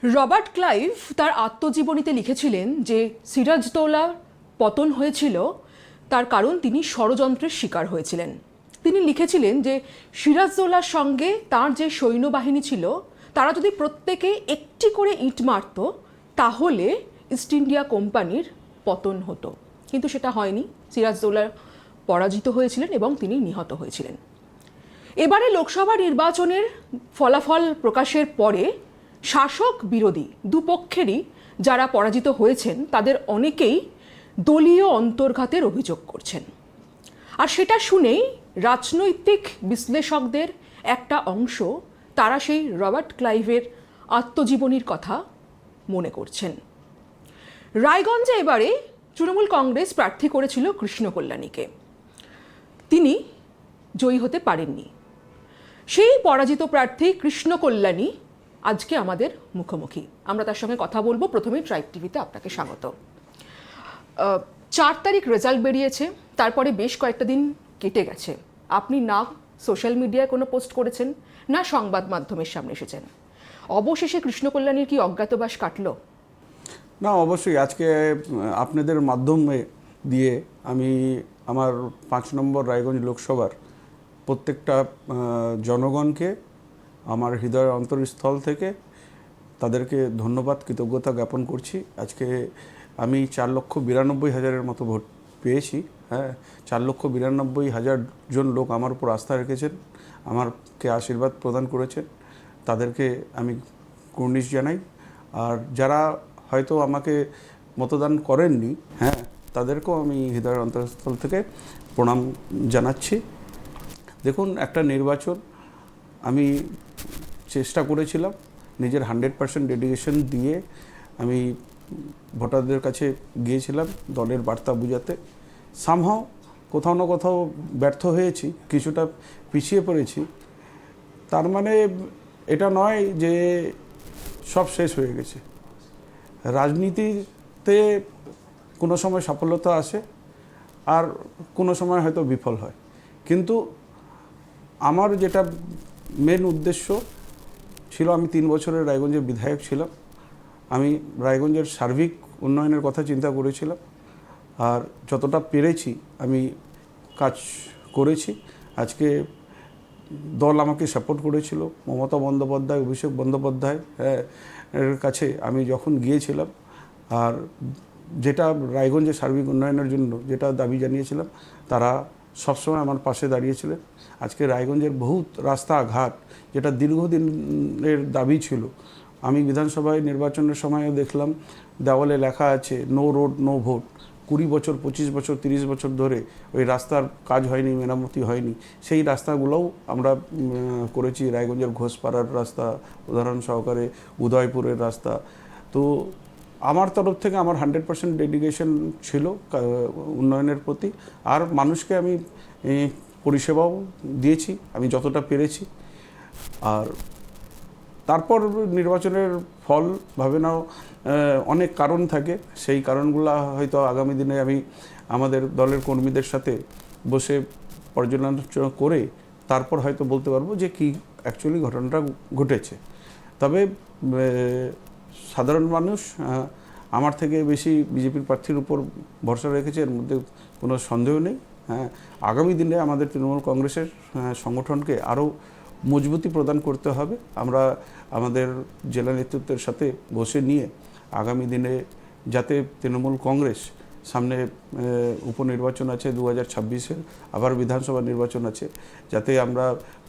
Robert Clive তার আত্মজীবনীতে লিখেছিলেন যে সিরাজদৌল্লার পতন হয়েছিল তার কারণ তিনি ষড়যন্ত্রের শিকার হয়েছিলেন। তিনি লিখেছিলেন যে সিরাজদৌল্লার সঙ্গে তার যে সৈন্যবাহিনী ছিল তারা যদি প্রত্যেকে একটি করে ইট মারত তাহলে ইস্ট ইন্ডিয়া কোম্পানির পতন হতো, কিন্তু সেটা হয়নি। সিরাজদৌল্লা পরাজিত হয়েছিলেন এবং তিনি নিহত হয়েছিলেন। এবারে লোকসভা নির্বাচনের ফলাফল প্রকাশের পরে শাসক বিরোধী দুপক্ষেরই যারা পরাজিত হয়েছেন তাদের অনেকেই দলীয় অন্তর্ঘাতের অভিযোগ করছেন। আর সেটা শুনেই রাজনৈতিক বিশ্লেষকদের একটা অংশ তারা সেই রবার্ট ক্লাইভের আত্মজীবনীর কথা মনে করছেন। রায়গঞ্জে এবারে তৃণমূল কংগ্রেস প্রার্থী করেছিল কৃষ্ণ কল্যাণীকে, তিনি জয়ী হতে পারেননি। সেই পরাজিত প্রার্থী কৃষ্ণ কল্যাণী আজকে আমাদের মুখোমুখি, আমরা তার সঙ্গে কথা বলবো। প্রথমেই ট্রাইব টিভিতে আপনাকে স্বাগত। 4 তারিখ রেজাল্ট বেরিয়েছে, তারপরে বেশ কয়েকটা দিন কেটে গেছে, আপনি না সোশ্যাল মিডিয়ায় কোনো পোস্ট করেছেন না সংবাদ মাধ্যমের সামনে এসেছেন। অবশেষে কৃষ্ণ কল্যাণীর কি অজ্ঞাতবাস কাটলো? না, অবশ্যই আজকে আপনাদের মাধ্যমে দিয়ে আমি আমার 5 নম্বর রায়গঞ্জ লোকসভার প্রত্যেকটা জনগণকে আমার হৃদয়ের অন্তরস্থল থেকে তাদেরকে ধন্যবাদ কৃতজ্ঞতা জ্ঞাপন করছি। আজকে আমি 4,92,000-এর মতো ভোট পেয়েছি। হ্যাঁ, 4,92,000 জন লোক আমার উপর আস্থা রেখেছেন, আমাকে আশীর্বাদ প্রদান করেছেন, তাদেরকে আমি কুর্নিশ জানাই। আর যারা হয়তো আমাকে মতদান করেননি, হ্যাঁ, তাদেরকেও আমি হৃদয়ের অন্তরস্থল থেকে প্রণাম জানাচ্ছি। দেখুন, একটা নির্বাচন আমি চেষ্টা করেছিলাম নিজের 100% ডেডিকেশন দিয়ে আমি ভোটারদের কাছে গিয়েছিলাম দলের বার্তা বোঝাতে। সামহাও কোথাও না কোথাও ব্যর্থ হয়েছি, কিছুটা পিছিয়ে পড়েছি। তার মানে এটা নয় যে সব শেষ হয়ে গেছে। রাজনীতিতে কোনো সময় সফলতা আসে আর কোনো সময় হয়তো বিফল হয়, কিন্তু আমার যেটা মেন উদ্দেশ্য ছিল, আমি 3 বছরের রায়গঞ্জের বিধায়ক ছিলাম। আমি রায়গঞ্জের সার্বিক উন্নয়নের কথা চিন্তা করেছিলাম, আর যতটা পেরেছি আমি কাজ করেছি। আজকে দল আমাকে সাপোর্ট করেছিল, মমতা বন্দ্যোপাধ্যায়, অভিষেক বন্দ্যোপাধ্যায় এর কাছে আমি যখন গিয়েছিলাম, আর যেটা রায়গঞ্জের সার্বিক উন্নয়নের জন্য যেটা দাবি জানিয়েছিলাম, তারা সবসময় আমার পাশে দাঁড়িয়েছিলেন। আজকে রায়গঞ্জের বহুত রাস্তাঘাট যেটা দীর্ঘদিনের দাবি ছিল, আমি বিধানসভায় নির্বাচনের সময় দেখলাম দেওয়ালে লেখা আছে নো রোড নো ভোট। 20 বছর, 25 বছর, 30 বছর ধরে ওই রাস্তার কাজ হয়নি, মেরামতি হয়নি। সেই রাস্তাগুলোও আমরা করেছি। রায়গঞ্জের ঘোষপাড়ার রাস্তা উদাহরণ সহকারে, উদয়পুরের রাস্তা। তো আমার তরফ থেকে আমার 100% ডেডিকেশন ছিল উন্নয়নের প্রতি, আর মানুষকে আমি পরিষেবাও দিয়েছি আমি যতটা পেরেছি। আর তারপর নির্বাচনের ফল ভাবে নাও অনেক কারণ থাকে, সেই কারণগুলো হয়তো আগামী দিনে আমি আমাদের দলের কর্মীদের সাথে বসে পর্যালোচনা করে তারপর হয়তো বলতে পারবো যে কি অ্যাকচুয়ালি ঘটনাটা ঘটেছে। তবে সাধারণ মানুষ আমার থেকে বেশি বিজেপির প্রার্থীর উপর ভরসা রেখেছে, এর মধ্যে কোনো সন্দেহ নেই। হ্যাঁ, আগামী দিনে আমাদের তৃণমূল কংগ্রেসের সংগঠনকে আরও মজবুতি প্রদান করতে হবে। আমরা আমাদের জেলা নেতৃত্বের সাথে বসে নিয়ে আগামী দিনে যাতে তৃণমূল কংগ্রেস, সামনে উপনির্বাচন আছে 2026-এর, আবার বিধানসভা নির্বাচন আছে, যাতে আমরা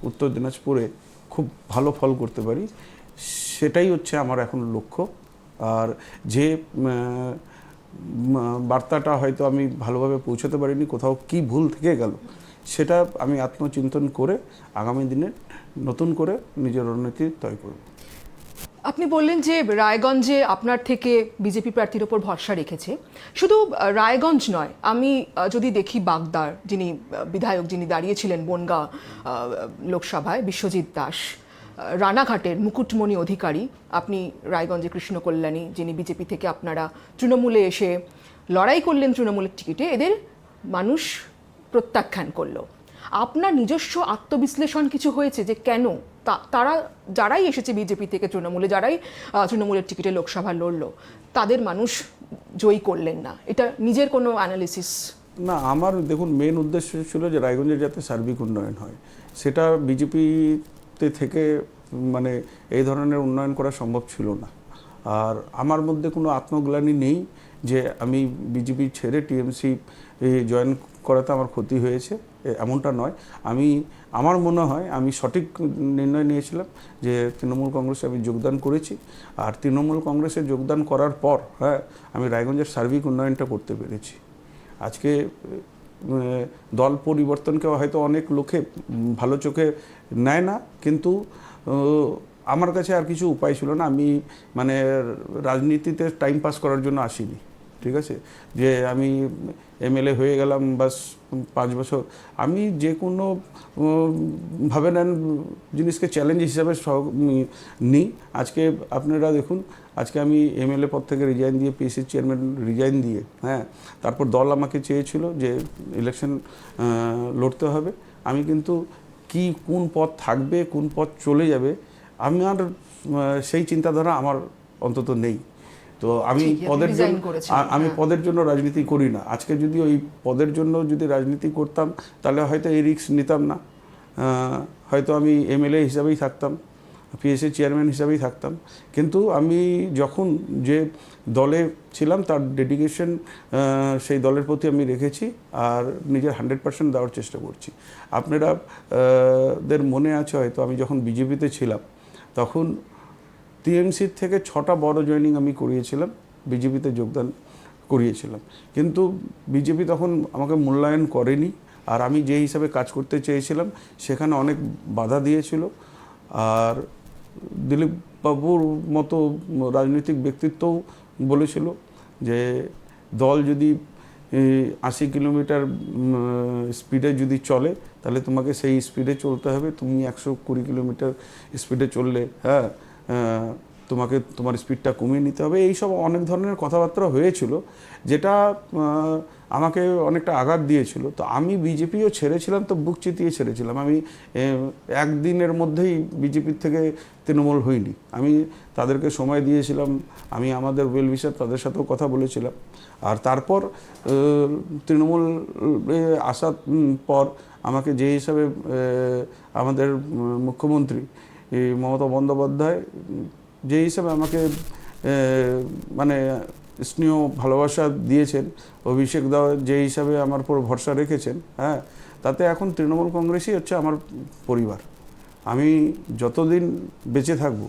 উত্তর দিনাজপুরে খুব ভালো ফল করতে পারি, সেটাই হচ্ছে আমার এখন লক্ষ্য। আর যে বার্তাটা হয়তো আমি ভালোভাবে পৌঁছাতে পারিনি, কোথাও কি ভুল থেকে গেল, সেটা আমি আত্মচিন্তন করে আগামী দিনে নতুন করে নিজের রণনীতি তৈরি করব। আপনি বললেন যে রায়গঞ্জে আপনার থেকে বিজেপি প্রার্থীর ওপর ভরসা রেখেছে। শুধু রায়গঞ্জ নয়, আমি যদি দেখি বাগদার যিনি বিধায়ক, যিনি দাঁড়িয়েছিলেন বনগাঁ লোকসভায়, বিশ্বজিৎ দাস, রানাঘাটের মুকুটমণি অধিকারী, আপনি রায়গঞ্জে কৃষ্ণ কল্যাণী, যিনি বিজেপি থেকে আপনারা তৃণমূলে এসে লড়াই করলেন তৃণমূলের টিকিটে, এদের মানুষ প্রত্যাখ্যান করলো। আপনার নিজস্ব আত্মবিশ্লেষণ কিছু হয়েছে যে কেন তারা যারাই এসেছে বিজেপি থেকে তৃণমূলে, যারাই তৃণমূলের টিকিটে লোকসভা লড়লো, তাদের মানুষ জয়ী করলেন না। এটা নিজের কোনো অ্যানালিসিস? না, আমার দেখুন মেন উদ্দেশ্য ছিল যে রায়গঞ্জের যাতে সার্বিক উন্নয়ন হয়, সেটা বিজেপিতে থেকে মানে এই ধরনের উন্নয়ন করা সম্ভব ছিল না। আর আমার মধ্যে কোনো আত্মগ্লানি নেই যে আমি বিজেপি ছেড়ে টিএমসি জয়েন করাতে আমার ক্ষতি হয়েছে, এমনটা নয়। আমার মনে হয় আমি সঠিক নির্ণয় নিয়েছিলাম যে তৃণমূল কংগ্রেসে আমি যোগদান করেছি। আর তৃণমূল কংগ্রেসে যোগদান করার পর আমি রায়গঞ্জের সার্বিক উন্নয়নটা করতে পেরেছি। আজকে দল পরিবর্তনকে হয়তো অনেক লোকে ভালো চোখে নেয় না, কিন্তু আমার কাছে আর কিছু উপায় ছিল না। আমি মানে রাজনীতিতে টাইম পাস করার জন্য আসিনি, ঠিক আছে, যে আমি এমএলএ হয়ে গেলাম বাস 5 বছর। আমি যে কোনো ভাবে নেন জিনিসকে চ্যালেঞ্জ হিসাবে নিই। আজকে আপনারা দেখুন, আজকে আমি এমএলএ পদ থেকে রিজাইন দিয়ে, পিএসসি চেয়ারম্যান রিজাইন দিয়ে, তারপর দল আমাকে চেয়েছিল যে ইলেকশন লড়তে হবে। আমি কিন্তু কোন পথ থাকবে, কোন পথ চলে যাবে, আমার সেই চিন্তাধারা আমার অন্তত নেই। তো আমি পদের জন্য রাজনীতি করি না। আজকে যদি ওই পদের জন্য যদি রাজনীতি করতাম তাহলে হয়তো এই রিস্ক নিতাম না, হয়তো আমি এমএলএ হিসাবেই থাকতাম, পিএসসি চেয়ারম্যান হিসাবেই থাকতাম। কিন্তু আমি যখন যে দলে ছিলাম তার ডেডিকেশন সেই দলের প্রতি আমি রেখেছি আর নিজের 100% দেওয়ার চেষ্টা করছি। আপনারা দের মনে আছে হয়তো আমি যখন বিজেপিতে ছিলাম তখন টিএমসির থেকে 6টা বড় জয়েনিং আমি করিয়েছিলাম, বিজেপিতে যোগদান করিয়েছিলাম, কিন্তু বিজেপি তখন আমাকে মূল্যায়ন করেনি। আর আমি যে হিসাবে কাজ করতে চেয়েছিলাম সেখানে অনেক বাধা দিয়েছিল। আর দিলীপ বাবুর মতো রাজনৈতিক ব্যক্তিত্বও বলেছিল যে দল যদি 80 কিলোমিটার স্পিডে যদি চলে তাহলে তোমাকে সেই স্পিডে চলতে হবে। তুমি 120 কিলোমিটার স্পিডে চললে তোমাকে তোমার স্পিডটা কমিয়ে নিতে হবে। এইসব অনেক ধরনের কথাবার্তা হয়েছিল, যেটা আমাকে অনেকটা আঘাত দিয়েছিল। তো আমি বিজেপিও ছেড়েছিলাম, তো বুক চিতিয়ে ছেড়েছিলাম। আমি একদিনের মধ্যেই বিজেপির থেকে তৃণমূল হইনি। আমি তাদেরকে সময় দিয়েছিলাম, আমি আমাদের ওয়েল উইশার তাদের সাথেও কথা বলেছিলাম। আর তারপর তৃণমূল আসার পর আমাকে যে হিসাবে আমাদের মুখ্যমন্ত্রী মমতা বন্দ্যোপাধ্যায় যে হিসাবে আমাকে মানে স্নেহ ভালোবাসা দিয়েছেন, অভিষেক দাও যে হিসাবে আমার উপর ভরসা রেখেছেন, তাতে এখন তৃণমূল কংগ্রেসই হচ্ছে আমার পরিবার। আমি যতদিন বেঁচে থাকব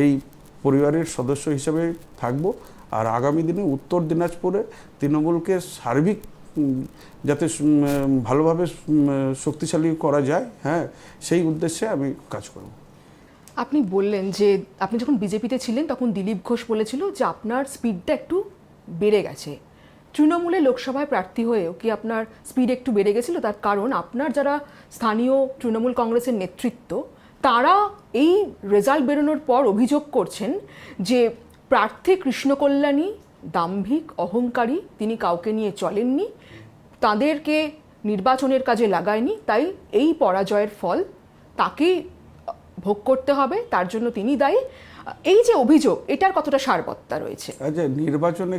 এই পরিবারের সদস্য হিসাবে থাকব। আর আগামী দিনে উত্তর দিনাজপুরে তৃণমূলকে সার্বিক যাতে ভালোভাবে শক্তিশালী করা যায়, সেই উদ্দেশ্যে আমি কাজ করব। আপনি বললেন যে আপনি যখন বিজেপিতে ছিলেন তখন দিলীপ ঘোষ বলেছিল যে আপনার স্পিডটা একটু বেড়ে গেছে। তৃণমূলে লোকসভায় প্রার্থী হয়েও কি আপনার স্পিড একটু বেড়ে গেছিল? তার কারণ আপনার যারা স্থানীয় তৃণমূল কংগ্রেসের নেতৃত্ব, তারা এই রেজাল্ট বেরোনোর পর অভিযোগ করছেন যে প্রার্থী কৃষ্ণকল্যাণী দাম্ভিক, অহংকারী, তিনি কাউকে নিয়ে চলেননি, তাদেরকে নির্বাচনের কাজে লাগায়নি, তাই এই পরাজয়ের ফল তাকেই ভোগ করতে হবে, তার জন্য তিনি দায়ী। এই যে অভিযোগ, এটার কতটা সারবত্তা রয়েছে? আচ্ছা, নির্বাচনে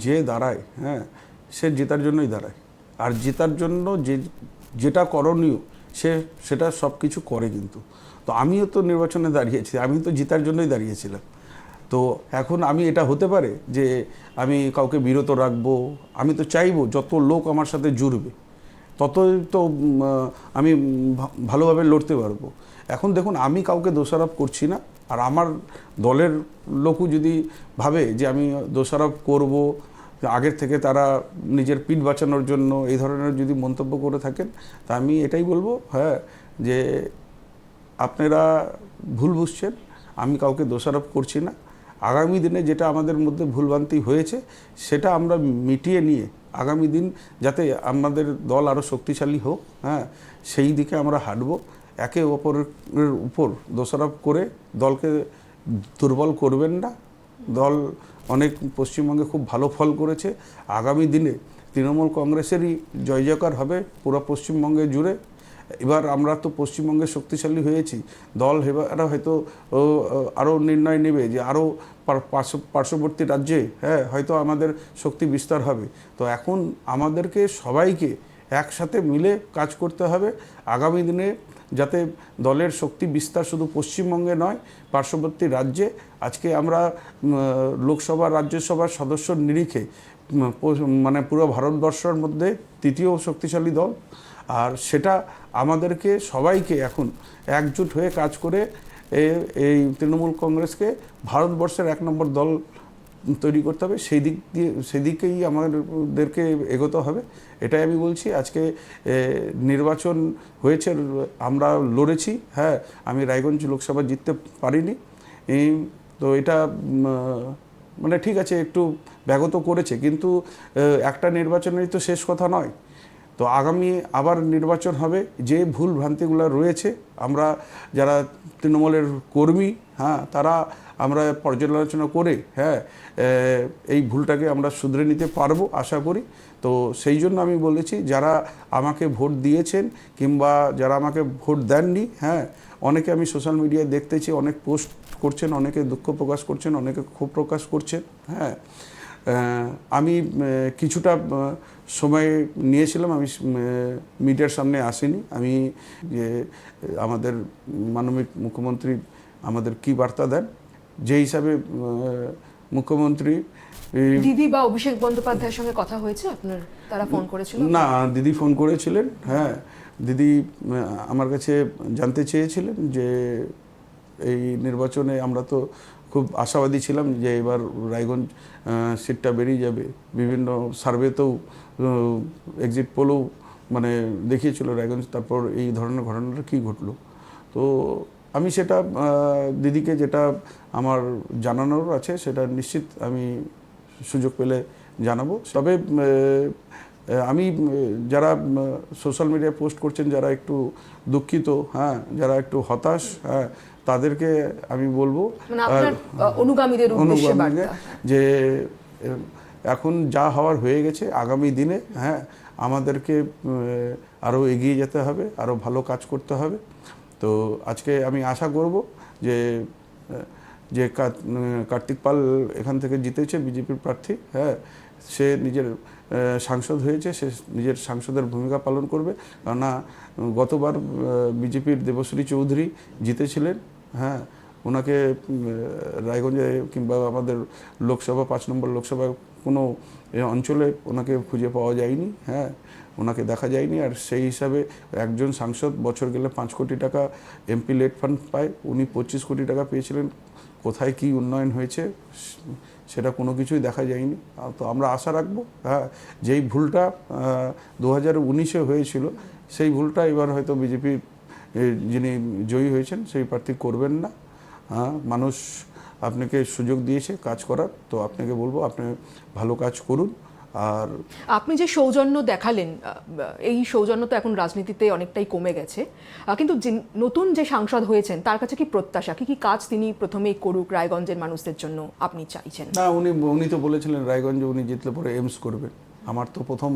যে দাঁড়ায় সে জেতার জন্যই দাঁড়ায়। আর জেতার জন্য যেটা করণীয় সেটা সব কিছু করে। কিন্তু তো আমিও তো নির্বাচনে দাঁড়িয়েছি, আমি তো জেতার জন্যই দাঁড়িয়েছিলাম। তো এখন আমি এটা হতে পারে যে আমি কাউকে বিরত রাখবো? আমি তো চাইবো যত লোক আমার সাথে জুড়বে ততই তো আমি ভালোভাবে লড়তে পারবো। এখন দেখুন, আমি কাউকে দোষারোপ করছি না। আর আমার দলের লোকও যদি ভাবে যে আমি দোষারোপ করব, আগের থেকে তারা নিজের পিঠ বাঁচানোর জন্য এই ধরনের যদি মন্তব্য করে থাকেন, তা আমি এটাই বলবো যে আপনারা ভুল বুঝছেন। আমি কাউকে দোষারোপ করছি না। আগামী দিনে যেটা আমাদের মধ্যে ভুলভ্রান্তি হয়েছে সেটা আমরা মিটিয়ে নিয়ে আগামী দিন যাতে আমাদের দল আরও শক্তিশালী হোক, সেই দিকে আমরা হাঁটবো। একে অপরের উপর দোষারোপ করে দলকে দুর্বল করবেন না। দল অনেক পশ্চিমবঙ্গে খুব ভালো ফল করেছে। আগামী দিনে তৃণমূল কংগ্রেসেরই জয় জয়কার হবে পুরো পশ্চিমবঙ্গে জুড়ে। এবার আমরা তো পশ্চিমবঙ্গে শক্তিশালী হয়েছি, দল এরা হয়তো আরও নির্ণয় নেবে যে আরও পার্শ্ববর্তী রাজ্যে হয়তো আমাদের শক্তি বিস্তার হবে। তো এখন আমাদেরকে সবাইকে একসাথে মিলে কাজ করতে হবে আগামী দিনে, যাতে দলের শক্তি বিস্তার শুধু পশ্চিমবঙ্গে নয়, পার্শ্ববর্তী রাজ্যে। আজকে আমরা লোকসভা রাজ্যসভার সদস্যর নিরিখে মানে পুরো ভারতবর্ষের মধ্যে তৃতীয় শক্তিশালী দল, আর সেটা আমাদেরকে সবাইকে এখন একজোট হয়ে কাজ করে এই তৃণমূল কংগ্রেসকে ভারতবর্ষের 1 নম্বর দল তৈরি করতে হবে। সেদিকেই আমাদেরকে এগোতে হবে, এটাই আমি বলছি। আজকে নির্বাচন হয়েছে, আমরা লড়েছি, আমি রায়গঞ্জ লোকসভা জিততে পারিনি, তো এটা মানে ঠিক আছে, একটু ব্যাগত করেছে, কিন্তু একটা নির্বাচনেরই তো শেষ কথা নয়। তো আগামী আবার নির্বাচন হবে, যে ভুল ভ্রান্তিগুলো রয়েছে আমরা যারা তৃণমূলের কর্মী তারা আমরা পর্যালোচনা করে এই ভুলটাকে আমরা শুধরে নিতে পারবো আশা করি। তো সেই জন্য আমি বলেছি, যারা আমাকে ভোট দিয়েছেন কিংবা যারা আমাকে ভোট দেননি, অনেকে আমি সোশ্যাল মিডিয়ায় দেখতেছি অনেক পোস্ট করছেন, অনেকে দুঃখ প্রকাশ করছেন, অনেকে ক্ষোভ প্রকাশ করছেন। আমি কিছুটা সময় নিয়েছিলাম, আমি মিডিয়ার সামনে আসিনি। আমি যে আমাদের মাননীয় মুখ্যমন্ত্রী আমাদের কি বার্তা দেন, যে হিসাবে মুখ্যমন্ত্রী দিদি বা অভিষেক বন্দ্যোপাধ্যায়ের সঙ্গে কথা হয়েছে আপনার? তারা ফোন করেছিল? না, দিদি ফোন করেছিলেন। দিদি আমার কাছে জানতে চেয়েছিলেন যে এই নির্বাচনে আমরা তো খুব আশাবাদী ছিলাম যে এবার রায়গঞ্জ সিটটা বেরিয়ে যাবে। বিভিন্ন সার্ভেতেও এক্সিট পোলেও মানে দেখিয়েছিল রায়গঞ্জ। তারপর এই ধরনের ঘটনাটা কী ঘটলো, তো আমি সেটা দিদিকে যেটা আমার জানানোর আছে সেটা নিশ্চিত আমি সুযোগ পেলে জানাবো। তবে আমি যারা সোশ্যাল মিডিয়ায় পোস্ট করছেন, যারা একটু দুঃখিত, যারা একটু হতাশ, তাদেরকে আমি বলবো অনুগামীদের যে এখন যা হওয়ার হয়ে গেছে, আগামী দিনে আমাদেরকে আরও এগিয়ে যেতে হবে, আরও ভালো কাজ করতে হবে। তো আজকে আমি আশা করব যে যে কার্তিক পাল এখান থেকে জিতেছে, বিজেপির প্রার্থী, সে নিজের সাংসদ হয়েছে, সে নিজের সাংসদের ভূমিকা পালন করবে। কেননা গতবার বিজেপির দেবশ্রী চৌধুরী জিতেছিলেন, ওনাকে রায়গঞ্জে কিংবা আমাদের লোকসভা 5 নম্বর লোকসভা কোনো অঞ্চলে ওনাকে খুঁজে পাওয়া যায়নি, ওনাকে দেখা যায়নি। আর সেই হিসাবে একজন সাংসদ বছর গেলে 5 কোটি টাকা এমপি লেট ফান্ড পায়, উনি 25 কোটি টাকা পেয়েছিলেন। কোথায় কি উন্নয়ন হয়েছে সেটা কোনো কিছুই দেখা যায়নি। তো আমরা আশা রাখবো যেই ভুলটা 2019-এ হয়েছিল, সেই ভুলটা এবার হয়তো বিজেপির যিনি জয়ী হয়েছেন সেই প্রার্থী করবেন না। মানুষ আপনাকে সুযোগ দিয়েছে কাজ করার, তো আপনাকে বলবো আপনি ভালো কাজ করুন। আর আপনি যে সৌজন্য দেখালেন, এই সৌজন্য তো এখন রাজনীতিতে অনেকটাই কমে গেছে, কিন্তু নতুন যে সাংসদ হয়েছেন তার কাছে কি প্রত্যাশা, কি কি কাজ তিনি প্রথমেই করুক রায়গঞ্জের মানুষদের জন্য আপনি চাইছেন? না, উনি তো বলেছিলেন রায়গঞ্জে উনি জিতলে পরে এইমস করবেন। আমার তো প্রথম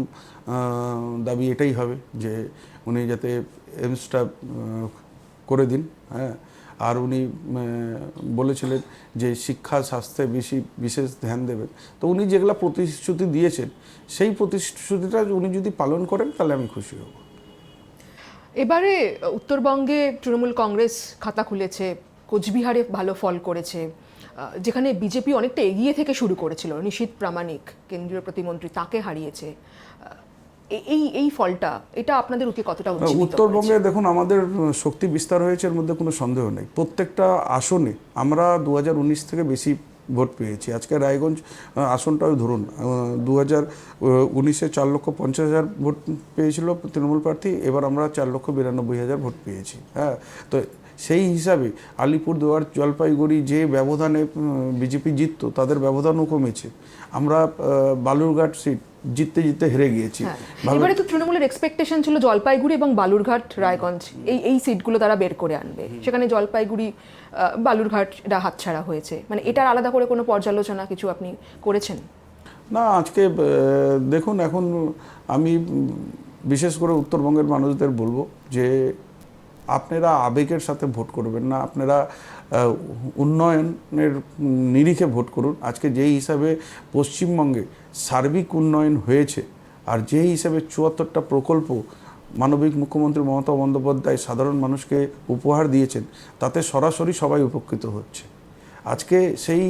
দাবি এটাই হবে যে উনি যাতে এইমসটা করে দিন। আর উনি বলেছিলেন যে শিক্ষা স্বাস্থ্যে বিশেষ ধ্যান দেবেন। তো উনি যেগুলো প্রতিশ্রুতি দিয়েছেন, সেই প্রতিশ্রুতিটা উনি যদি পালন করেন তাহলে আমি খুশি হব। এবারে উত্তরবঙ্গে তৃণমূল কংগ্রেস খাতা খুলেছে, কোচবিহারে ভালো ফল করেছে, যেখানে বিজেপি অনেকটা এগিয়ে থেকে শুরু করেছিল। নিশীথ প্রামাণিক কেন্দ্রীয় প্রতিমন্ত্রী, তাকে হারিয়েছে। এই ফলটা এটা আপনাদের উঠে কতটা উজ্জীবিত? উত্তরবঙ্গে দেখুন আমাদের শক্তি বিস্তার হয়েছে, এর মধ্যে কোনো সন্দেহ নেই। প্রত্যেকটা আসনে আমরা 2019 থেকে বেশি ভোট পেয়েছি। আজকে রায়গঞ্জ আসনটাও ধরুন, 2019-এ 4,50,000 ভোট পেয়েছিল তৃণমূল প্রার্থী, এবার আমরা 4,92,000 ভোট পেয়েছি। তো সেই হিসাবে আলিপুরদুয়ার, জলপাইগুড়ি যে ব্যবধানে বিজেপি জিততো, তাদের ব্যবধানও কমেছে। আমরা বালুরঘাট সিট জিততে হেরে গিয়েছি। এবারে তো তৃণমূলের এক্সপেকটেশন ছিল জলপাইগুড়ি এবং বালুরঘাট, রায়গঞ্জ এই সিটগুলো তারা বের করে আনবে, সেখানে জলপাইগুড়ি, বালুরঘাট এটা হাতছাড়া হয়েছে। মানে এটার আলাদা করে কোনো পর্যালোচনা কিছু আপনি করেছেন? না, আজকে দেখুন, এখন আমি বিশেষ করে উত্তরবঙ্গের মানুষদের বলবো যে আপনারা আবেগের সাথে ভোট করবেন না, আপনারা উন্নয়নের নিরিখে ভোট করুন। আজকে যেই হিসাবে পশ্চিমবঙ্গে সার্বিক উন্নয়ন হয়েছে আর যেই হিসাবে ৭৪টা প্রকল্প মানবিক মুখ্যমন্ত্রী মমতা বন্দ্যোপাধ্যায় সাধারণ মানুষকে উপহার দিয়েছেন, তাতে সরাসরি সবাই উপকৃত হচ্ছে। আজকে সেই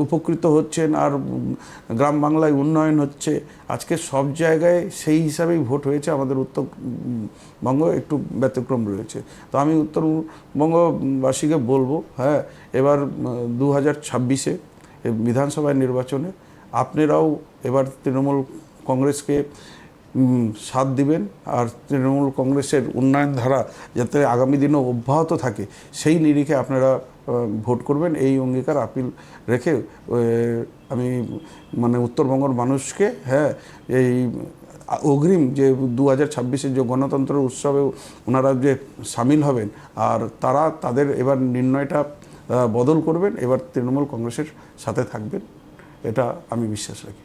উপকৃত হচ্ছেন আর গ্রাম বাংলায় উন্নয়ন হচ্ছে। আজকে সব জায়গায় সেই হিসাবেই ভোট হয়েছে, আমাদের উত্তরবঙ্গ একটু ব্যতিক্রম রয়েছে। তো আমি উত্তরবঙ্গবাসীকে বলবো, হ্যাঁ, এবার 2026-এ বিধানসভা নির্বাচনে আপনারাও এবার তৃণমূল কংগ্রেসকে সাথ দিবেন, আর তৃণমূল কংগ্রেসের উন্নয়ন ধারা যাতে আগামী দিনেও অব্যাহত থাকে সেই নিরিখে আপনারা ভোট করবেন, এই অঙ্গীকার আপিল রেখে আমি মানে উত্তরবঙ্গের মানুষকে, হ্যাঁ, এই অগ্রিম যে 2026-এর যে গণতন্ত্র উৎসবে ওনারা যে সামিল হবেন আর তারা তাদের এবার নির্ণয়টা বদল করবেন, এবার তৃণমূল কংগ্রেসের সাথে থাকবেন, এটা আমি বিশ্বাস রাখি।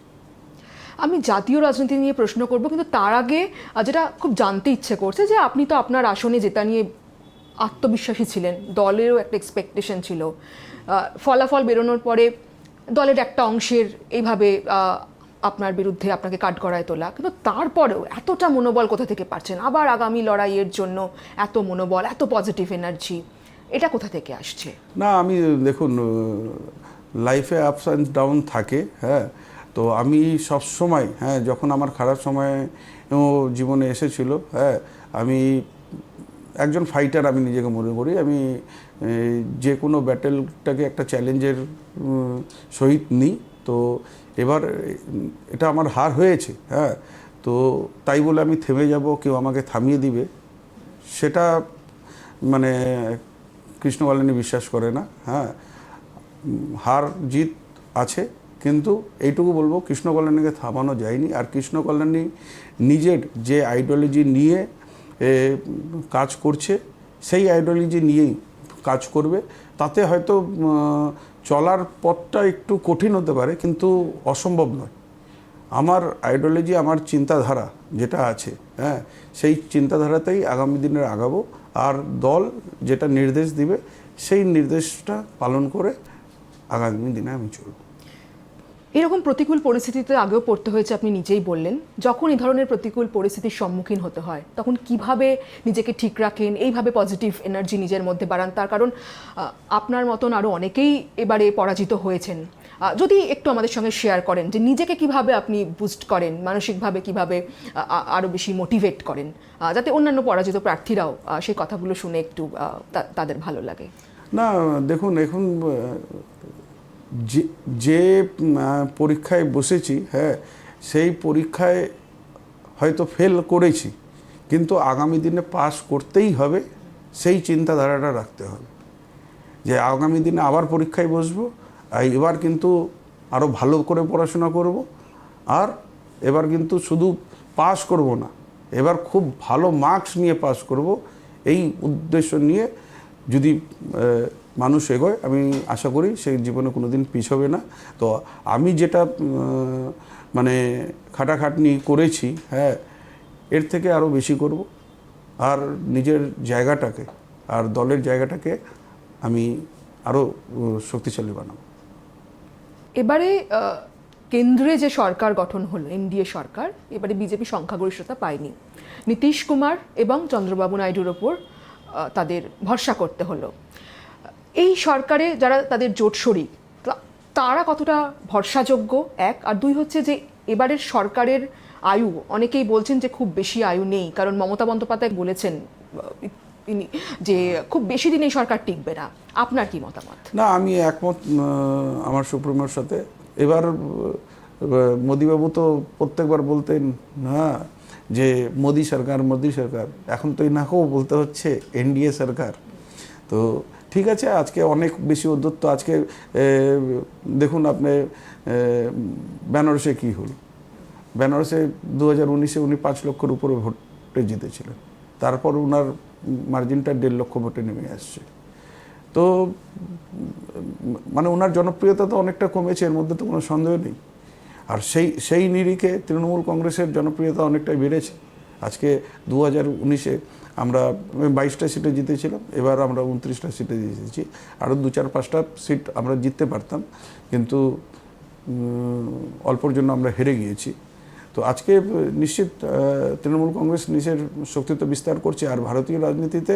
আমি জাতীয় রাজনীতি নিয়ে প্রশ্ন করব, কিন্তু তার আগে যেটা খুব জানতে ইচ্ছে করছে যে আপনি তো আপনার আসনে জেতা নিয়ে আত্মবিশ্বাসী ছিলেন, দলেরও একটা এক্সপেকটেশন ছিল। ফলাফল বেরোনোর পরে দলের একটা অংশের এইভাবে আপনার বিরুদ্ধে আপনাকে কাঠগড়ায় তোলা, কিন্তু তারপরেও এতটা মনোবল কোথা থেকে পাচ্ছেন? আবার আগামী লড়াইয়ের জন্য এত মনোবল, এত পজিটিভ এনার্জি, এটা কোথা থেকে আসছে? না, আমি দেখুন, লাইফে আপস অ্যান্ড ডাউন থাকে, হ্যাঁ। তো আমি সব সময়, হ্যাঁ, যখন আমার খারাপ সময় জীবনে এসেছিল, হ্যাঁ, আমি একজন ফাইটার আমি নিজেকে মনে করি। আমি যে কোনো ব্যাটেলটাকে একটা চ্যালেঞ্জের সহিত নিই। তো এবার এটা আমার হার হয়েছে, হ্যাঁ, তো তাই বলে আমি থেমে যাব, কেউ আমাকে থামিয়ে দিবে, সেটা মানে কৃষ্ণকল্যাণী বিশ্বাস করে না। হ্যাঁ, হার জিত আছে, কিন্তু এইটুকু বলবো কৃষ্ণকল্যাণীকে থামানো যায়নি। আর কৃষ্ণকল্যাণী নিজের যে আইডিওলজি নিয়ে কাজ করছে, সেই আইডিওলজি নিয়েই কাজ করবে। তাতে হয়তো চলার পথটা একটু কঠিন হতে পারে, কিন্তু অসম্ভব নয়। আমার আইডিওলজি, আমার চিন্তাধারা যেটা আছে, হ্যাঁ, সেই চিন্তাধারাতেই আগামী দিনের আগাবো। আর দল যেটা নির্দেশ দিবে সেই নির্দেশটা পালন করে আগামী দিনে আমি চলব। এরকম প্রতিকূল পরিস্থিতিতে আগেও পড়তে হয়েছে, আপনি নিজেই বললেন। যখন এই ধরনের প্রতিকূল পরিস্থিতির সম্মুখীন হতে হয়, তখন কিভাবে নিজেকে ঠিক রাখেন, এইভাবে পজিটিভ এনার্জি নিজের মধ্যে বাড়ান? তার কারণ আপনার মতন আরও অনেকেই এবারে পরাজিত হয়েছেন। যদি একটু আমাদের সঙ্গে শেয়ার করেন যে নিজেকে কিভাবে আপনি বুস্ট করেন, মানসিকভাবে কিভাবে আরও বেশি মোটিভেট করেন, যাতে অন্যান্য পরাজিত প্রার্থীরাও সেই কথাগুলো শুনে একটু তাদের ভালো লাগে। না, দেখুন, এখন যে পরীক্ষায় বসেছি, হ্যাঁ, সেই পরীক্ষায় হয়তো ফেল করেছি, কিন্তু আগামী দিনে পাস করতেই হবে, সেই চিন্তাধারাটা রাখতে হবে যে আগামী দিনে আবার পরীক্ষায় বসবো, এবার কিন্তু আরও ভালো করে পড়াশোনা করব। আর এবার কিন্তু শুধু পাস করব না, এবার খুব ভালো মার্কস নিয়ে পাস করব। এই উদ্দেশ্য নিয়ে যদি মানুষ এগোয়, আমি আশা করি সেই জীবনে কোনো দিন পিছবে না। তো আমি যেটা মানে খাটাখাটনি করেছি, হ্যাঁ, এর থেকে আরও বেশি করব। আর নিজের জায়গাটাকে আর দলের জায়গাটাকে আমি আরও শক্তিশালী বানাবো। এবারে কেন্দ্রে যে সরকার গঠন হলো, এনডিএ সরকার, এবারে বিজেপি সংখ্যাগরিষ্ঠতা পায়নি। নীতিশ কুমার এবং চন্দ্রবাবু নাইডুর ওপর তাদের ভরসা করতে হলো। এই সরকারে যারা তাদের জোট শরিক, তারা কতটা ভরসাযোগ্য, এক? আর দুই হচ্ছে যে এবারের সরকারের আয়ু, অনেকেই বলছেন যে খুব বেশি আয়ু নেই, কারণ মমতা বন্দ্যোপাধ্যায় বলেছেন তিনি যে খুব বেশি দিন এই সরকার টিকবে না। আপনার কি মতামত? না, আমি একমত আমার সুপ্রিমোর সাথে। এবার মোদিবাবু তো প্রত্যেকবার বলতেন, হ্যাঁ, যে মোদি সরকার, মোদি সরকার। এখন তো এনাকেও বলতে হচ্ছে এনডিএ সরকার। তো ঠিক আছে, আজকে অনেক বেশি উদ্যত্ত। আজকে দেখুন আপনি বেনারসে কী হলো। বেনারসে 2019-এ উনি 5 লক্ষের উপরে ভোটে জিতেছিলেন, তারপর ওনার মার্জিনটা 1.5 লক্ষ ভোটে নেমে আসছে। তো মানে ওনার জনপ্রিয়তা তো অনেকটা কমেছে, এর মধ্যে তো কোনো সন্দেহ নেই। আর সেই নিরিখে তৃণমূল কংগ্রেসের জনপ্রিয়তা অনেকটাই বেড়েছে। আজকে 2019-এ আমরা 22টা সিটে জিতেছিলাম, এবার আমরা 29টা সিটে জিতেছি। আরও 2-4-5টা সিট আমরা জিততে পারতাম, কিন্তু অল্পর জন্য আমরা হেরে গিয়েছি। তো আজকে নিশ্চিত তৃণমূল কংগ্রেস নিজের শক্তিত্ব বিস্তার করছে। আর ভারতীয় রাজনীতিতে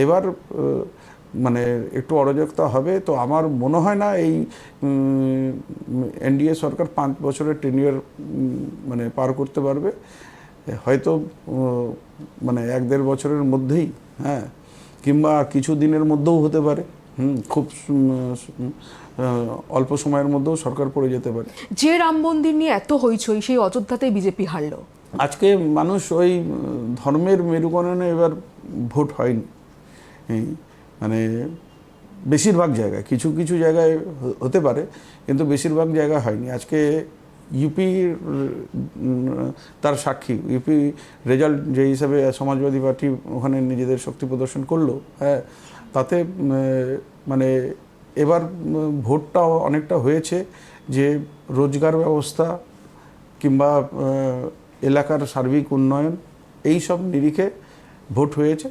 এবার মানে একটু অরাজকতা হবে। তো আমার মনে হয় না এই এনডিএ সরকার 5 বছরের টেনিয়র মানে পার করতে পারবে। হয়তো মানে 1-1.5 বছরের মধ্যেই, হ্যাঁ, কিংবা কিছু দিনের মধ্যেও হতে পারে, খুব অল্প সময়ের মধ্যেও সরকার পড়ে যেতে পারে। যে রাম মন্দির নিয়ে এত হইচই, সেই অযোধ্যাতেই বিজেপি হারলো। আজকে মানুষ ওই ধর্মের মেরুকরণে এবার ভোট হয়নি, মানে বেশিরভাগ জায়গায়, কিছু কিছু জায়গায় হতে পারে, কিন্তু বেশিরভাগ জায়গায় হয়নি। আজকে ইউপি তার সাক্ষী, ইউপি রেজাল্ট যে হিসাবে সমাজবাদী পার্টি ওখানে নিজেদের শক্তি প্রদর্শন করলো, হ্যাঁ, তাতে মানে এবার ভোটটা অনেকটা হয়েছে যে রোজগার ব্যবস্থা কিংবা এলাকার সার্বিক উন্নয়ন এই সব নিরিখে ভোট হয়েছে।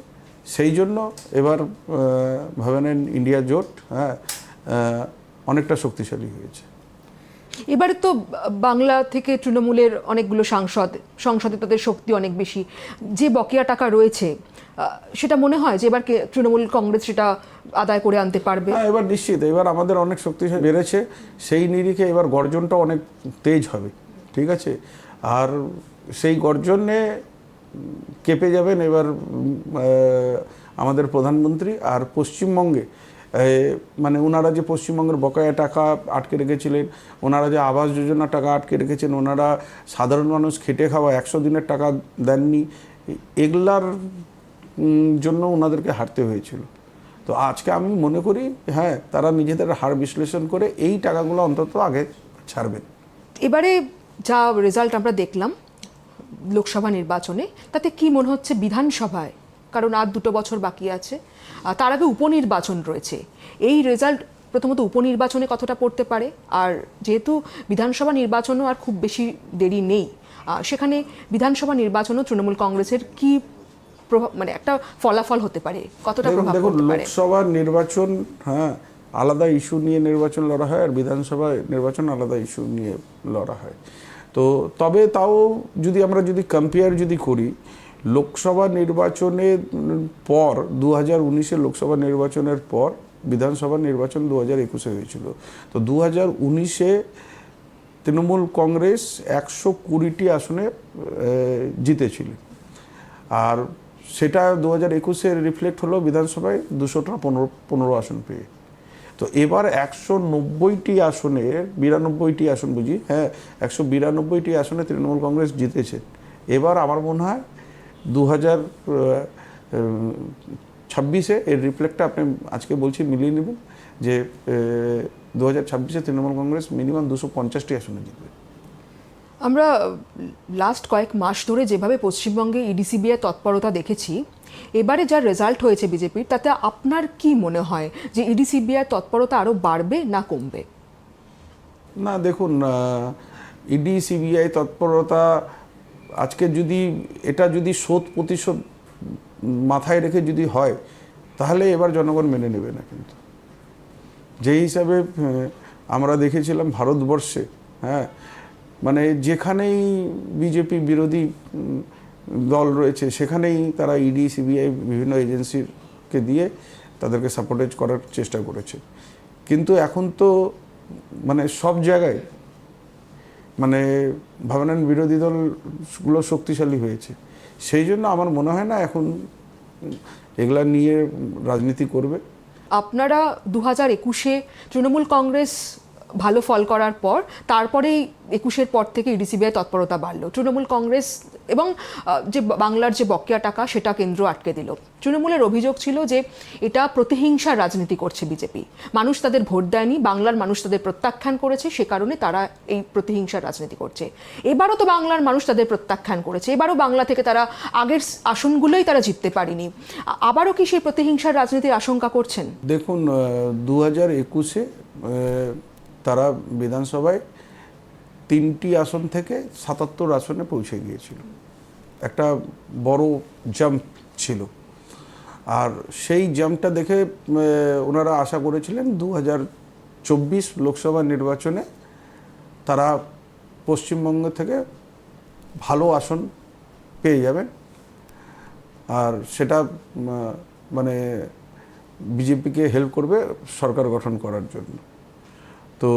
সেই জন্য এবার ভাবে নেন ইন্ডিয়া জোট, হ্যাঁ, অনেকটা শক্তিশালী হয়েছে। এবারে তো বাংলা থেকে তৃণমূলের অনেকগুলো সংসদে তাদের শক্তি অনেক বেশি। যে বকেয়া টাকা রয়েছে সেটা মনে হয় যে এবার তৃণমূল কংগ্রেস সেটা আদায় করে আনতে পারবে। হ্যাঁ, এবার নিশ্চিত এবার আমাদের অনেক শক্তিশালী বেড়েছে। সেই নিরিখে এবার গর্জনটা অনেক তেজ হবে, ঠিক আছে। আর সেই গর্জনে কেঁপে যাবেন এবার আমাদের প্রধানমন্ত্রী। আর পশ্চিমবঙ্গে মানে ওনারা যে পশ্চিমবঙ্গের বকেয়া টাকা আটকে রেখেছিলেন, ওনারা যে আবাস যোজনা টাকা আটকে রেখেছেন, ওনারা সাধারণ মানুষ খেটে খাওয়া 100 দিনের টাকা দেননি, এগুলার জন্য ওনাদেরকে হারতে হয়েছিল। তো আজকে আমি মনে করি, হ্যাঁ, তারা নিজেদের হার বিশ্লেষণ করে এই টাকাগুলো অন্তত আগে ছাড়বেন। এবারে যা রেজাল্ট আমরা দেখলাম লোকসভা নির্বাচনে, তাতে কি মনে হচ্ছে বিধানসভায়, কারণ আর 2 বছর বাকি আছে, তার আগে উপনির্বাচন রয়েছে, এই রেজাল্ট প্রথমত উপনির্বাচনে কতটা পড়তে পারে? আর যেহেতু বিধানসভা নির্বাচনও আর খুব বেশি দেরি নেই, সেখানে বিধানসভা নির্বাচনও তৃণমূল কংগ্রেসের কি মানে একটা ফলাফল হতে পারে, কতটা প্রভাব পড়তে পারে? লোকসভা নির্বাচন, হ্যাঁ, আলাদা ইস্যু নিয়ে নির্বাচন লড়া হয়, আর বিধানসভা নির্বাচন আলাদা ইস্যু নিয়ে লড়া হয়। তো তবে তাও আমরা যদি কম্পেয়ার করি, লোকসভা নির্বাচনের পর 2019-এর লোকসভা নির্বাচনের পর বিধানসভা নির্বাচন 2021-এ হয়েছিল। তো 2019-এ তৃণমূল কংগ্রেস 120টি আসনে জিতেছিল, আর সেটা 2021-এর রিফ্লেক্ট হলো বিধানসভায় 215 আসন পেয়ে। তো এবার 190টি আসনে, 92টি আসন বুঝি, হ্যাঁ, 192টি আসনে তৃণমূল কংগ্রেস জিতেছে। এবার আমার মনে হয় 2026-এ এর রিফ্লেক্টটা আপনি আজকে বলছি মিলিয়ে নেবেন যে 2026-এ তৃণমূল কংগ্রেস মিনিমাম 250টি আসনে জিতবে। আমরা লাস্ট কয়েক মাস ধরে যেভাবে পশ্চিমবঙ্গে ইডি-সিবিআই তৎপরতা দেখেছি, এবারে যা রেজাল্ট হয়েছে বিজেপির, তাতে আপনার কি মনে হয় যে ইডি-সিবিআই তৎপরতা আরও বাড়বে না কমবে? না, দেখুন, ইডি-সিবিআই তৎপরতা আজকে এটা যদি শোধ প্রতিশোধ মাথায় রেখে যদি হয়, তাহলে এবার জনগণ মেনে নেবে না। কিন্তু যে হিসাবে আমরা দেখেছিলাম ভারতবর্ষে, হ্যাঁ, মানে যেখানেই বিজেপি বিরোধী দল রয়েছে সেখানেই তারা ইডি সিবিআই বিভিন্ন এজেন্সিকে দিয়ে তাদেরকে সাপোর্টেজ করার চেষ্টা করেছে। কিন্তু এখন তো মানে সব জায়গায় মানে ভাবনান বিরোধী দলগুলো শক্তিশালী হয়েছে। সেই জন্য আমার মনে হয় না এখন এগুলা নিয়ে রাজনীতি করবে। আপনারা 2021-এ তৃণমূল কংগ্রেস ভালো ফল করার পর তারপরেই 21-এর পর থেকে ইডি-সিবিআই তৎপরতা বাড়লো। তৃণমূল কংগ্রেস এবং যে বাংলার যে বকেয়া টাকা সেটা কেন্দ্র আটকে দিল। তৃণমূলের অভিযোগ ছিল যে এটা প্রতিহিংসার রাজনীতি করছে বিজেপি, মানুষ তাদের ভোট দেয়নি, বাংলার মানুষ তাদের প্রত্যাখ্যান করেছে, সে কারণে তারা এই প্রতিহিংসার রাজনীতি করছে। এবারও তো বাংলার মানুষ তাদের প্রত্যাখ্যান করেছে, এবারও বাংলা থেকে তারা আগের আসনগুলোই তারা জিততে পারেনি। আবারও কি সেই প্রতিহিংসার রাজনীতির আশঙ্কা করছেন? দেখুন, 2021-এ তারা বিধানসভায় 3টি আসন থেকে 77 আসনে পৌঁছে গিয়েছিল। একটা বড় জাম্প ছিল। আর সেই জাম্পটা দেখে ওনারা আশা করেছিলেন 2024 লোকসভা নির্বাচনে তারা পশ্চিমবঙ্গ থেকে ভালো আসন পেয়ে যাবেন। আর সেটা মানে বিজেপিকে হেল্প করবে সরকার গঠন করার জন্য। তো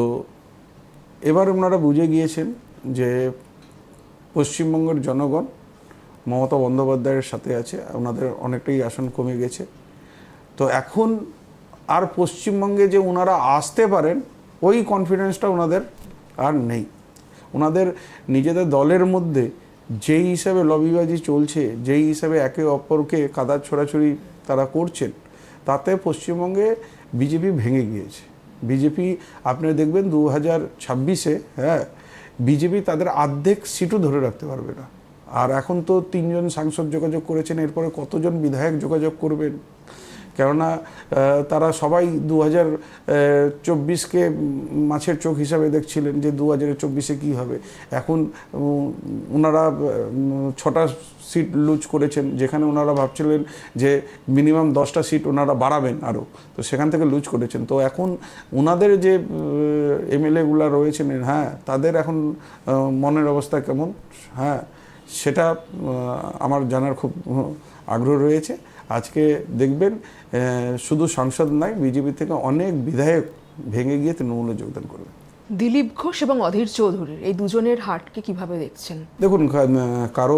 এবার ওনারা বুঝে গিয়েছেন যে পশ্চিমবঙ্গের জনগণ মমতা বন্দ্যোপাধ্যায়ের সাথে আছে, ওনাদের অনেকটাই আসন কমে গেছে। তো এখন আর পশ্চিমবঙ্গে যে ওনারা আসতে পারেন ওই কনফিডেন্সটা ওনাদের আর নেই। ওনাদের নিজেদের দলের মধ্যে যেই হিসাবে লবিবাজি চলছে, যেই হিসাবে একে অপরকে কাদা ছোড়াছুড়ি তারা করছেন, তাতে পশ্চিমবঙ্গে বিজেপি ভেঙে গিয়েছে। বিজেপি আপনি দেখবেন 2026-এ বিজেপি তাদের অর্ধেক সিটও ধরে রাখতে পারবে না। আর এখন তো 3 জন সাংসদ যোগাযোগ করেছেন, এরপরে কতজন বিধায়ক যোগাযোগ করবেন? কেননা তারা সবাই 2024-কে মাছের চোখ হিসাবে দেখছিলেন যে 2024-এ কী হবে। এখন ওনারা 6টা সিট লুজ করেছেন, যেখানে ওনারা ভাবছিলেন যে মিনিমাম 10টা সিট ওনারা বাড়াবেন আরও, তো সেখান থেকে লুজ করেছেন। তো এখন ওনাদের যে এমএলএগুলো রয়েছেন, তাদের এখন মনের অবস্থা কেমন, সেটা আমার জানার খুব আগ্রহ রয়েছে। আজকে দেখবেন শুধু সাংসদ নয়, বিজেপি থেকে অনেক বিধায়ক ভেঙে গিয়ে তৃণমূলে যোগদান করবে। দিলীপ ঘোষ এবং অধীর চৌধুরীর এই দুজনের হারকে কিভাবে দেখছেন? দেখুন, কারো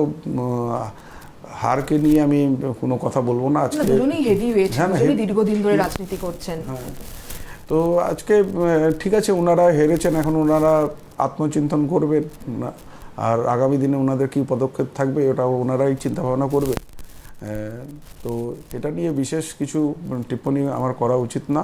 হারকে নিয়ে আমি কোনো কথা বলবো না। আজকে দুজনেই হেভি ওয়েট, দীর্ঘদিন ধরে রাজনীতি করছেন। তো আজকে ঠিক আছে, ওনারা হেরেছেন, এখন ওনারা আত্মচিন্তন করবেন না, আর আগামী দিনে ওনাদের কী পদক্ষেপ থাকবে ওটা ওনারাই চিন্তা ভাবনা করবে। তো এটা নিয়ে বিশেষ কিছু টিপ্পণী আমার করা উচিত না।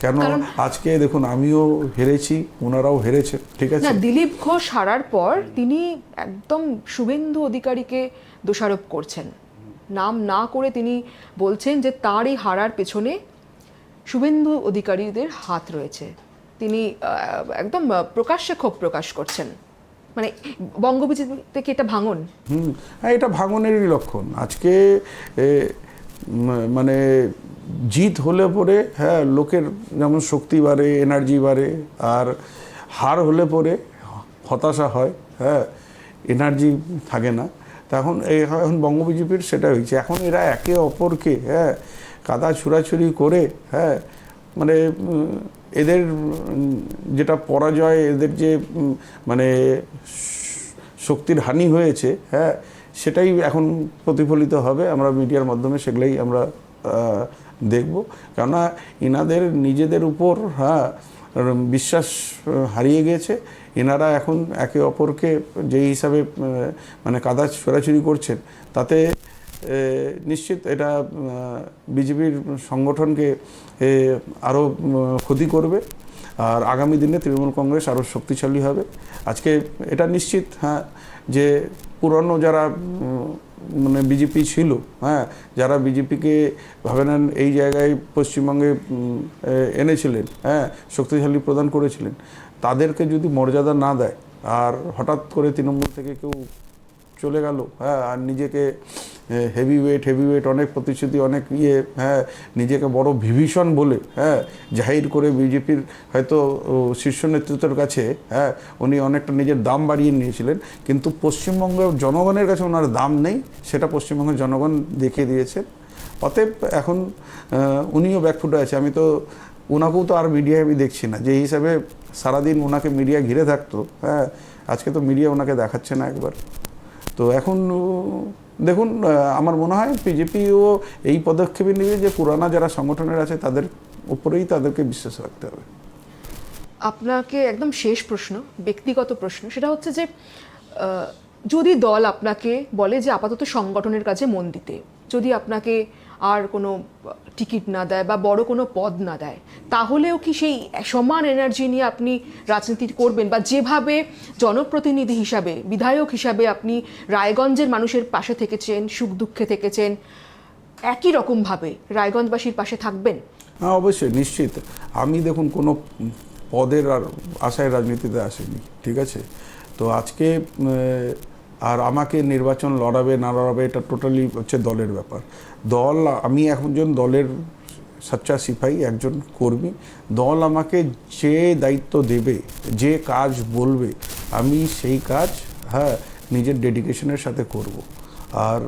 কেন আজকে দেখুন, আমিও হেরেছি, ওনারাও হেরেছে, ঠিক আছে। দিলীপ ঘোষ হারার পর তিনি একদম শুভেন্দু অধিকারীকে দোষারোপ করছেন, নাম না করে তিনি বলছেন যে তার এই হারার পেছনে শুভেন্দু অধিকারীদের হাত রয়েছে। তিনি একদম প্রকাশ্যে ক্ষোভ প্রকাশ করছেন। মানে বঙ্গবিজেপি থেকে এটা ভাঙন। এটা ভাঙনেরই লক্ষণ। আজকে মানে জিত হলে পরে লোকের যেমন শক্তি বাড়ে, এনার্জি বাড়ে, আর হার হলে পরে হতাশা হয়, এনার্জি থাকে না। তখন এখন বঙ্গ বিজেপির সেটা হয়েছে। এখন এরা একে অপরকে কাদা ছুড়াছুড়ি করে মানে এদের যেটা পরাজয়, এদের যে মানে শক্তির হানি হয়েছে, সেটাই এখন প্রতিফলিত হবে। আমরা মিডিয়ার মাধ্যমে সেগুলোই আমরা দেখব। কেননা এনাদের নিজেদের উপর বিশ্বাস হারিয়ে গেছে। এনারা এখন একে অপরকে যেই হিসাবে মানে কাদা ছোড়াছুড়ি করছেন, তাতে নিশ্চিত এটা বিজেপির সংগঠনকে আরও ক্ষতি করবে। আর আগামী দিনে তৃণমূল কংগ্রেস আরও শক্তিশালী হবে। আজকে এটা নিশ্চিত যে পুরনো যারা মানে বিজেপি ছিল, যারা বিজেপিকে ভাবে নেন এই জায়গায় পশ্চিমবঙ্গে এনেছিলেন, শক্তিশালী প্রদান করেছিলেন, তাদেরকে যদি মর্যাদা না দেয়, আর হঠাৎ করে তৃণমূল থেকে কেউ চলে গেল, আর নিজেকে হেভি ওয়েট অনেক প্রতিশ্রুতি, অনেক নিজেকে বড় বিভীষণ বলে জাহির করে বিজেপির হয়তো শীর্ষ নেতৃত্বের কাছে উনি অনেকটা নিজের দাম বাড়িয়ে নিয়েছিলেন, কিন্তু পশ্চিমবঙ্গের জনগণের কাছে ওনার দাম নেই, সেটা পশ্চিমবঙ্গের জনগণ দেখিয়ে দিয়েছেন। অতএব এখন উনিও ব্যাকফুটে আছে। আমি তো ওনাকেও তো আর মিডিয়ায় আমি দেখছি না, যে হিসাবে সারাদিন ওনাকে মিডিয়া ঘিরে থাকতো, আজকে তো মিডিয়া ওনাকে দেখাচ্ছে না একবার। তো এখন দেখুন, আমার মনে হয় বিজেপিও এই পদক্ষেপে নেবে যে পুরানা যারা সংগঠনের আছে তাদের উপরেই তাদেরকে বিশ্বাস রাখতে হবে। আপনাকে একদম শেষ প্রশ্ন, ব্যক্তিগত প্রশ্ন, সেটা হচ্ছে যে যদি দল আপনাকে বলে যে আপাতত সংগঠনের কাছে মন দিতে, যদি আপনাকে আর কোনো টিকিট না দেয় বা বড় কোনো পদ না দেয়, তাহলেও কি সেই সমান এনার্জি নিয়ে আপনি রাজনীতি করবেন? বা যেভাবে জনপ্রতিনিধি হিসাবে, বিধায়ক হিসাবে আপনি রায়গঞ্জের মানুষের পাশে থেকেছেন, সুখ দুঃখে থেকেছেন, একই রকমভাবে রায়গঞ্জবাসীর পাশে থাকবেন? হ্যাঁ, অবশ্যই, নিশ্চিত। আমি দেখুন, কোনো পদের আর আশায় রাজনীতিতে আসেনি, ঠিক আছে? তো আজকে আর আমাকে নির্বাচন লড়াবে না লড়াবে এটা টোটালি হচ্ছে দলের ব্যাপার। দল, আমি একজন দলের সচ্চা সিপাহী, একজন কর্মী। দল আমাকে যে দায়িত্ব দেবে, যে কাজ বলবে, আমি সেই কাজ নিজের ডেডিকেশনের সাথে করব। আর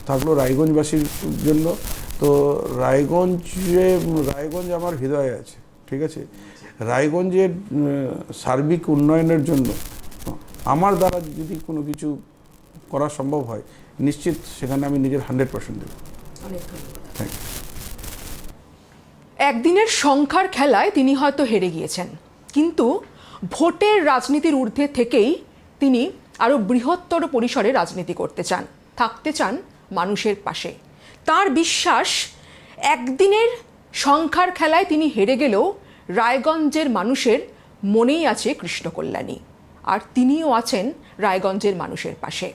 থাকলো রায়গঞ্জবাসীর জন্য, তো রায়গঞ্জ আমার হৃদয়ে আছে, ঠিক আছে? রায়গঞ্জের সার্বিক উন্নয়নের জন্য আমার দ্বারা যদি কোনো কিছু করা সম্ভব হয়, নিশ্চিত সেখানে আমি নিজের 100% দেব। Thank you. একদিনের সংখ্যার খেলায় তিনি হয়তো হেরে গিয়েছেন, কিন্তু ভোটের রাজনীতির ঊর্ধ্বে থেকেই তিনি আরও বৃহত্তর পরিসরে রাজনীতি করতে চান, থাকতে চান মানুষের পাশে। তার বিশ্বাস, একদিনের সংখ্যার খেলায় তিনি হেরে গেলেও রায়গঞ্জের মানুষের মনেই আছে কৃষ্ণ কল্যাণী, আর তিনিও আছেন রায়গঞ্জের মানুষের পাশে।